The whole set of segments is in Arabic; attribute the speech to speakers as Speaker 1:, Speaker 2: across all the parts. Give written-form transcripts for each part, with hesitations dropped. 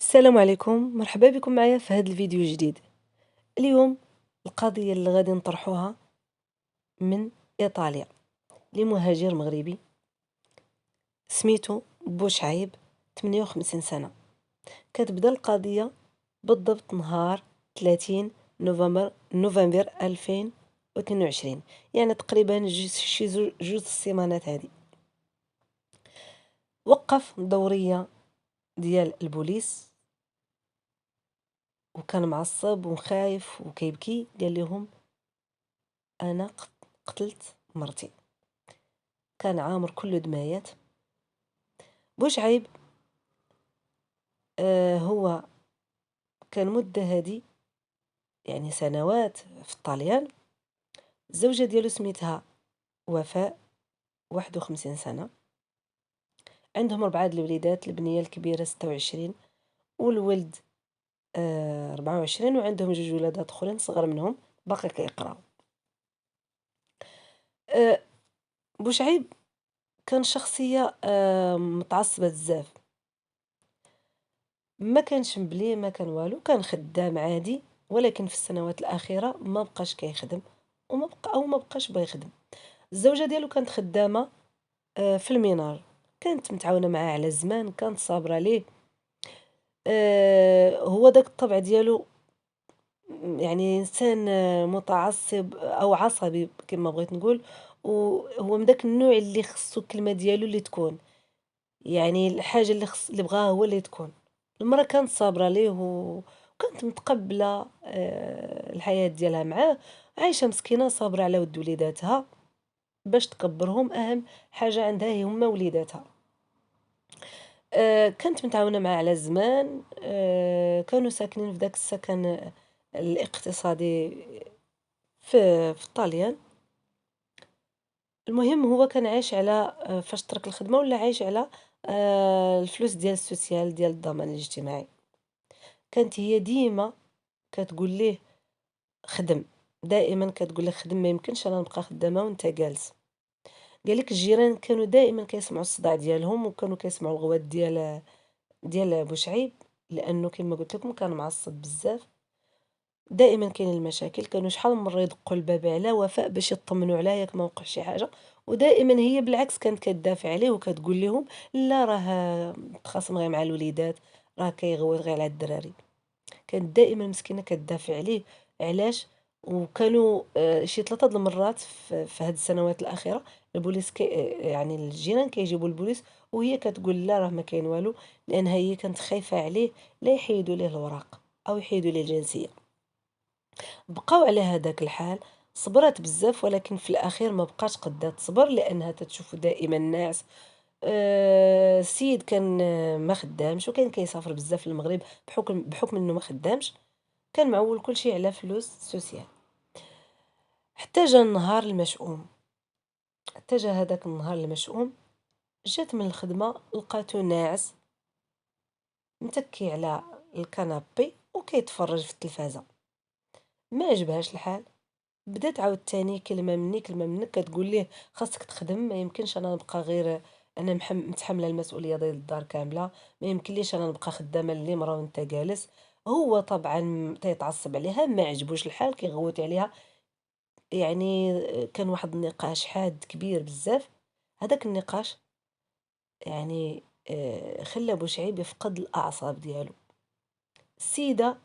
Speaker 1: السلام عليكم، مرحبا بكم معايا في هذا الفيديو الجديد. اليوم القضية اللي غادي نطرحوها من إيطاليا لمهاجر مغربي سميتو بوشعيب، 58 سنة. كتبدا القضية بالضبط نهار 30 نوفمبر 2022، يعني تقريبا شي جوج السيمانات هذه. وقف دورية ديال البوليس وكان معصب وخايف وكيبكي، قال لهم انا قتلت مرتي. كان عامر كله دمايات. بوشعيب هو كان مدة هادي يعني سنوات في الطاليان. الزوجة ديالو سميتها وفاء، 51 سنة. عندهم 4 الوليدات، البنية الكبيرة 26 والولد 24، وعندهم 2 ولادات اخرين صغار منهم باقي كيقراو. آه بوشعيب كان شخصية متعصبة بزاف، ما كانش مبلي، ما كان والو، كان خدام عادي، ولكن في السنوات الأخيرة ما بقاش كيخدم ما بقاش بغا يخدم. الزوجة ديالو كانت خدامة في المينار، كانت متعاونة معاه على الزمان، كانت صابرة ليه. هو داك الطبع ديالو يعني إنسان متعصب أو عصبي كما بغيت نقول، وهو من داك النوع اللي خصو الكلمة ديالو اللي تكون، يعني الحاجة اللي بغاها هو اللي تكون. المرأة كانت صابرة ليه وكانت متقبلة الحياة ديالها معاه، عايشة مسكينة صابرة على ود وليداتها باش تكبرهم، أهم حاجة عندها هما وليداتها. كانت متعاونة معاه على زمان. كانوا ساكنين في داك السكن الاقتصادي في الطاليان. المهم هو كان عايش على فاش ترك الخدمة ولا عايش على الفلوس ديال السوسيال ديال الضمان الاجتماعي. كانت هي ديما كتقول ليه خدم، دائما كتقول ليه خدم، ما يمكنش انا نبقى خدامه وانت جالس. قالك الجيران كانوا دائما كيسمعوا الصداع ديالهم، وكانوا كيسمعوا الغوات ديال بوشعيب، لانه كما قلت لكم كان معصب بزاف. دائما كاين المشاكل، كانوا شحال من مره يدقوا الباب على وفاء باش يطمنوا عليها ياك ما وقع شي حاجه، ودائما هي بالعكس كانت كتدافع عليه وكتقول لهم لا، راه تخاصم غير مع الوليدات، راه كيغوت غير على الدراري. كانت دائما مسكينه كتدافع عليه. علاش؟ وكانوا شي 3 د المرات في هاد السنوات الاخيره البوليس يعني الجيران كيجيبوا البوليس، وهي كتقول لا راه ما كاين والو، لانها هي كانت خايفه عليه لا يحيدوا ليه الوراق او يحيدوا ليه الجنسيه. بقاو على هذاك الحال، صبرت بزاف، ولكن في الاخير ما بقاش قدها تصبر، لانها تتشوف دائما ناس. السيد كان ما خدامش، وكان كيسافر بزاف للمغرب بحكم انه ما خدامش، كان معول كلشي على فلوس سوسيال. حتى جا النهار المشؤوم، حتى جا هذاك النهار المشؤوم، جات من الخدمة لقاتو ناعس متكي على الكنابي وكيتفرج في التلفازة. ما عجبهاش الحال، بدات عاوتاني كلمة مني كلمة منك كتقول ليه خاصك تخدم، ما يمكنش انا نبقى غير انا متحملة المسؤولية ديال الدار كاملة، ما يمكنليش انا نبقى خدامة اللي مرا وانت جالس. هو طبعا تيتعصب عليها، ما عجبوش الحال، كيغوت عليها. يعني كان واحد النقاش حاد كبير بزاف. هذاك النقاش يعني خلى بوشعيب يفقد الأعصاب ديالو. السيدة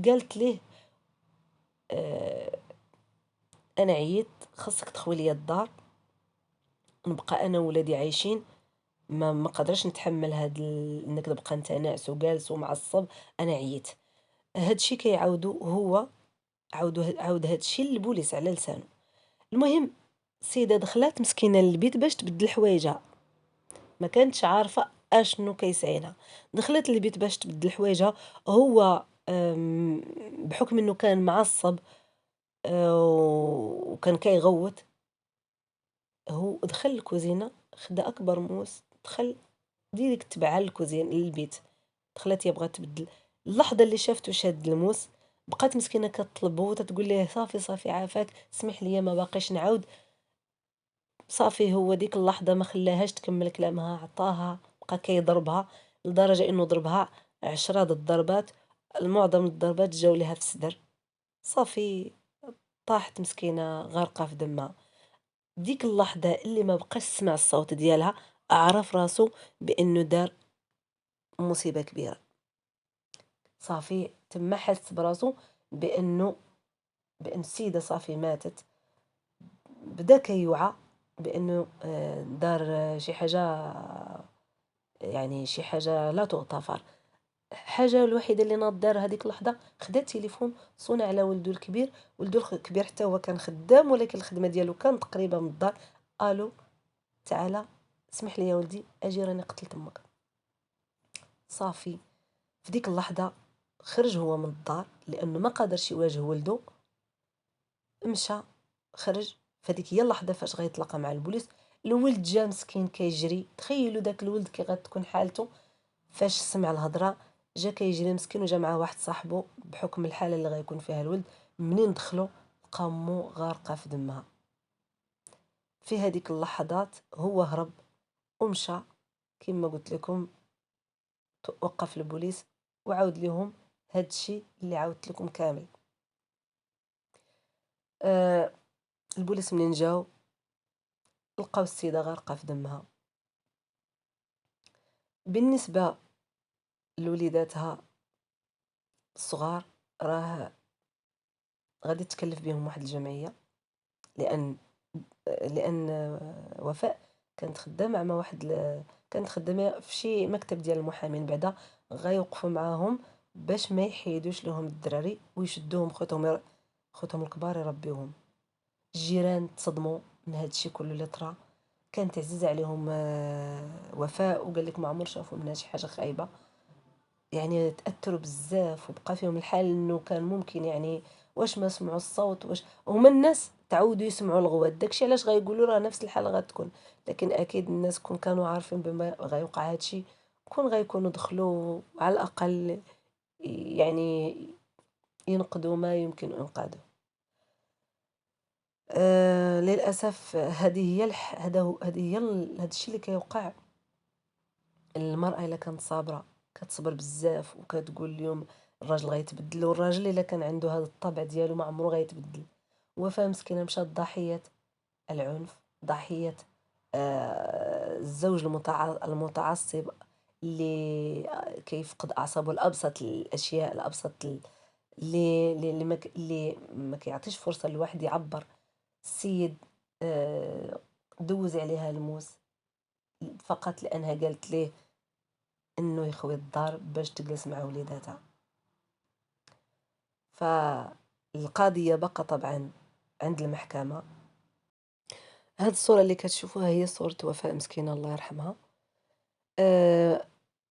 Speaker 1: قالت ليه آه أنا عييت، خاصك تخوي لي الدار، نبقى أنا وولادي عايشين، ما قدرش نتحمل انك تبقى انت ناعس وجالس ومعصب، انا عييت. هادشي كيعاودو هو عاود هادشي للبوليس على لسانه. المهم السيده دخلات مسكينه للبيت باش تبدل حوايجها، ما كانتش عارفة اشنو كيسعينها. دخلت للبيت باش تبدل حوايجها. هو بحكم انه كان معصب وكان كيغوت، هو دخل الكوزينة، خدا اكبر موس، دخل ديريكت تبع الكوزين للبيت. دخلت هي بغات تبدل، اللحظة اللي شافته شاد الموس بقات مسكينة كطلبه وتتقول ليه صافي صافي عافاك، سمح لي ما باقيش نعاود. صافي هو ديك اللحظة ما خلاهاش تكمل كلامها، عطاها بقى كيضربها لدرجة إنه ضربها 10 د الضربات، معظم الضربات جاو ليها في الصدر، صافي طاحت مسكينة غارقة في دمها. ديك اللحظة اللي ما بقاش سمع الصوت ديالها عرف راسو بأنه دار مصيبة كبيرة، صافي تما حس براسو بأنه بأن السيدة صافي ماتت. بدا كيوعى بأنه دار شي حاجة، يعني شي حاجة لا تغتفر. الحاجة الوحيدة اللي ناض دار هذيك اللحظة خدا التليفون صونا على ولدو الكبير. ولدو الكبير حتى هو كان خدام، ولكن الخدمة ديالو كانت قريبة من الدار. الو، تعالى اسمح لي يا ولدي اجي راني قتلت امك. صافي في ديك اللحظة خرج هو من الدار لانه ما قادرش يواجه ولده، مشى خرج. فديك هي اللحظة فاش غيتلاقى مع البوليس. الولد جا مسكين كيجري، تخيلوا داك الولد كي غتكون حالته فاش سمع الهضرة، جا كيجري مسكين وجا معاه واحد صاحبه بحكم الحالة اللي غيكون فيها الولد. منين دخلوا لقى امو غارقة في دمها. في هذيك اللحظات هو هرب ومشى كما قلت لكم، وقف البوليس وعاود لهم هاد الشيء اللي عاودت لكم كامل. آه البوليس منين جاو لقاو السيدة غارقة في دمها. بالنسبة لوليداتها الصغار راه غادي تكلف بهم واحد الجمعية، لأن وفاء كانت خدامة مع واحد كانت خدامة في شي مكتب ديال المحامين، بعدا غيوقفوا معاهم باش ما يحيدوش لهم الدراري ويشدوهم خوتهم الكبار يربيوهم. الجيران تصدموا من هذا الشيء كله اللي طرا. كانت عزيزة عليهم وفاء، وقال لك ما عمر شافوا منها شي حاجة خايبة. يعني تأثروا بزاف وبقى فيهم الحال انه كان ممكن يعني واش ما سمعوا الصوت، واش هما الناس تعودوا يسمعوا الغوات، داكشي علاش غيقولوا راه نفس الحالة غتكون. لكن اكيد الناس كون كانوا عارفين بما غيوقع هادشي كون غيكونوا دخلوا على الاقل يعني ينقذوا ما يمكن انقاذه. للاسف هذه هي هذا الشيء اللي كيوقع. المرأة إلا كانت صابرة كتصبر بزاف وكتقول اليوم الراجل غيتبدل، والراجل إلا كان عنده هذا الطبع ديالو ما عمره غيتبدل. وفاة مسكينة مشات ضحية العنف، ضحية الزوج المتعصب اللي كيفقد أعصابه لأبسط الأشياء، لأبسط اللي ما كيعطيش فرصة للواحد يعبر. السيد دوز عليها الموس فقط لأنها قالت ليه انه يخوي الدار باش تجلس مع وليداتها. فالقضية بقى طبعا عند المحكمة. هاد الصورة اللي كتشوفوها هي صورة وفاء مسكينة الله يرحمها. أه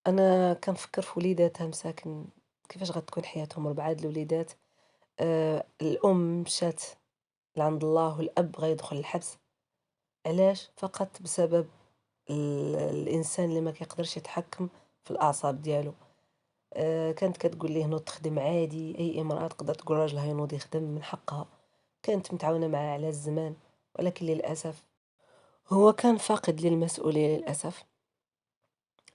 Speaker 1: انا كنفكر في وليداتها مساكن كيفاش غتكون حياتهم 4 د الوليدات. الام مشات لعند الله والاب غيدخل الحبس. علاش؟ فقط بسبب الانسان اللي ما كيقدرش يتحكم في الاعصاب ديالو. كانت كتقول ليه نوض تخدم عادي، اي امرأة تقدر تقول راجلها ينوض يخدم من حقها. كانت متعاونة معاه على الزمان، ولكن للأسف هو كان فاقد للمسؤولية للأسف.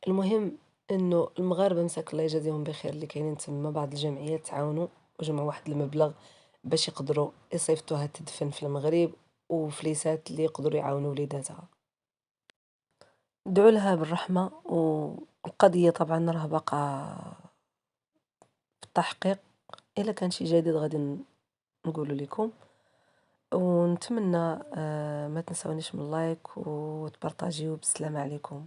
Speaker 1: المهم انه المغاربة مساك الله يجازيهم بخير اللي كاينين تما، بعض الجمعيات تعاونوا وجمعوا واحد المبلغ باش يقدروا يصيفطوها تدفن في المغرب، وفليسات اللي يقدروا يعاونوا وليداتها. ادعوا لها بالرحمة. والقضية طبعا راه باقا في التحقيق. الا كان شي جديد غادي نقول لكم. ونتمنى ما تنسونيش من لايك وتبارطاجيو. بالسلامة عليكم.